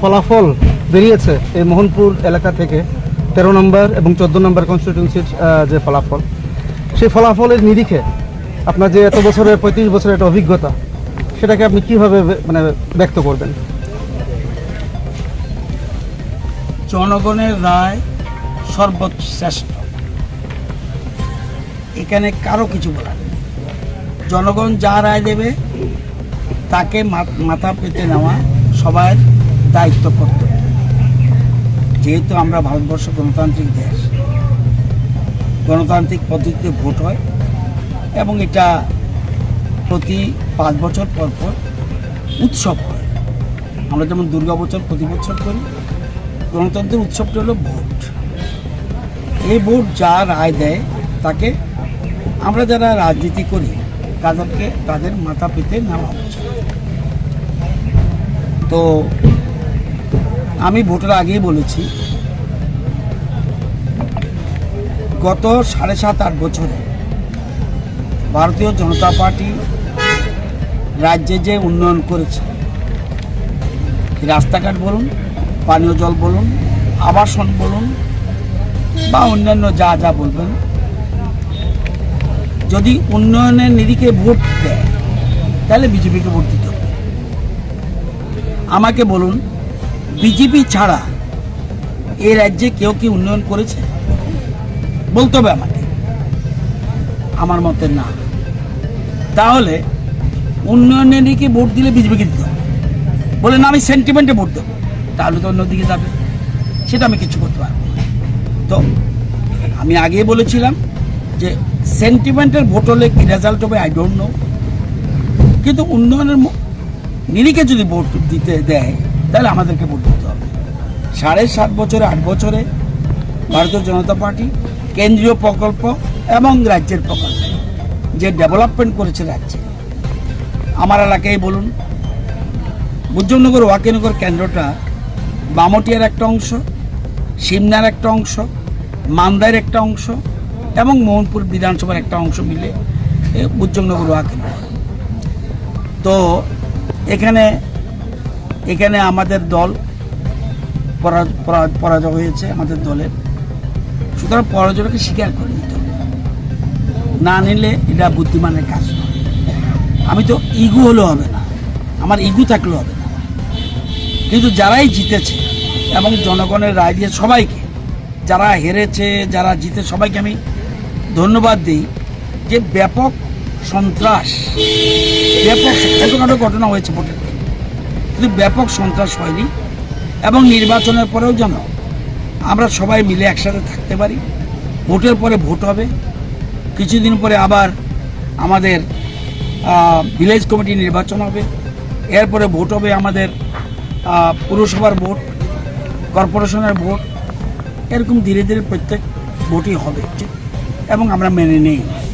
ফলাফল বেরিয়েছে এই মোহনপুর এলাকা থেকে 13 নম্বর এবং 14 নম্বর কনস্টিটিউয়েন্সির যে ফলাফল, সেই ফলাফলের নিরিখে আপনার যে এত বছরের 35 বছরের একটা অভিজ্ঞতা, সেটাকে আপনি কীভাবে মানে ব্যক্ত করবেন? জনগণের রায় সর্বশ্রেষ্ঠ, এখানে কারো কিছু বলার নেই। জনগণ যা রায় দেবে তাকে মাথা পেতে নেওয়া সবার দায়িত্ব কর্তব্য। যেহেতু আমরা ভারতবর্ষ গণতান্ত্রিক দেশ, গণতান্ত্রিক পদ্ধতিতে ভোট হয় এবং এটা প্রতি 5 বছর পর পর উৎসব হয়। আমরা যেমন দুর্গাবছর প্রতি বছর করি, গণতন্ত্রের উৎসবটা হলো ভোট। এই ভোট যা রায় দেয় তাকে আমরা যারা রাজনীতি করি তাদের মাথা পেতে নেওয়া উচিত। তো আমি ভোটের আগেই বলেছি, গত 7.5-8 বছরে ভারতীয় জনতা পার্টি রাজ্যে যে উন্নয়ন করেছে, রাস্তাঘাট বলুন, পানীয় জল বলুন, আবাসন বলুন বা অন্যান্য যা যা বলবেন, যদি উন্নয়নের নিরিখে ভোট দেয় তাহলে বিজেপিকে ভোট দিতে হবে। আমাকে বলুন, বিজেপি ছাড়া এই রাজ্যে কেউ কি উন্নয়ন করেছে? বলতে হবে আমাকে। আমার মতে না। তাহলে উন্নয়নের নিরিখে ভোট দিলে বিজেপিকে দিতে হবে। বলে না আমি সেন্টিমেন্টে ভোট দেবো, তাহলে তো অন্যদিকে যাবে, সেটা আমি কিছু করতে পারবো না। তো আমি আগেই বলেছিলাম যে সেন্টিমেন্টের ভোট হলে কি রেজাল্ট হবে আই ডোন্ট নো, কিন্তু উন্নয়নের নিরিখে যদি ভোট দিতে দেয় তাহলে আমাদেরকে ভোট দিতে হবে। 7.5 বছরে 8 বছরে ভারতীয় জনতা পার্টি কেন্দ্রীয় প্রকল্প এবং রাজ্যের প্রকল্প যে ডেভেলপমেন্ট করেছে রাজ্যে, আমার এলাকায় বলুন, বুদ্ধনগর ওয়াকিনগর কেন্দ্রটা বামটিয়ার একটা অংশ, সিমনার একটা অংশ, মান্দার একটা অংশ এবং মোহনপুর বিধানসভার একটা অংশ মিলে বুদ্ধনগর ওয়াকিনগর। তো এখানে আমাদের দল পরাজয় হয়েছে, আমাদের দলের। সুতরাং পরাজয়কে স্বীকার করে নিতে হবে, না নিলে এটা বুদ্ধিমানের কাজ নয়। আমি তো ইগু হলেও হবে না, আমার ইগু থাকলেও হবে না, কিন্তু যারাই জিতেছে এবং জনগণের রায় দিয়ে সবাইকে, যারা হেরেছে যারা জিতে সবাইকে আমি ধন্যবাদ দিই যে ব্যাপক সন্ত্রাস, ব্যাপক ছোটোখাটো ঘটনা হয়েছে ভোটের, কিন্তু ব্যাপক সন্ত্রাস হয়নি। এবং নির্বাচনের পরেও যেন আমরা সবাই মিলে একসাথে থাকতে পারি। ভোটের পরে ভোট হবে, কিছুদিন পরে আবার আমাদের ভিলেজ কমিটি নির্বাচন হবে, এরপরে ভোট হবে আমাদের পুরসভার ভোট, কর্পোরেশনের ভোট, এরকম ধীরে ধীরে প্রত্যেক ভোটই হবে এবং আমরা মেনে নেই।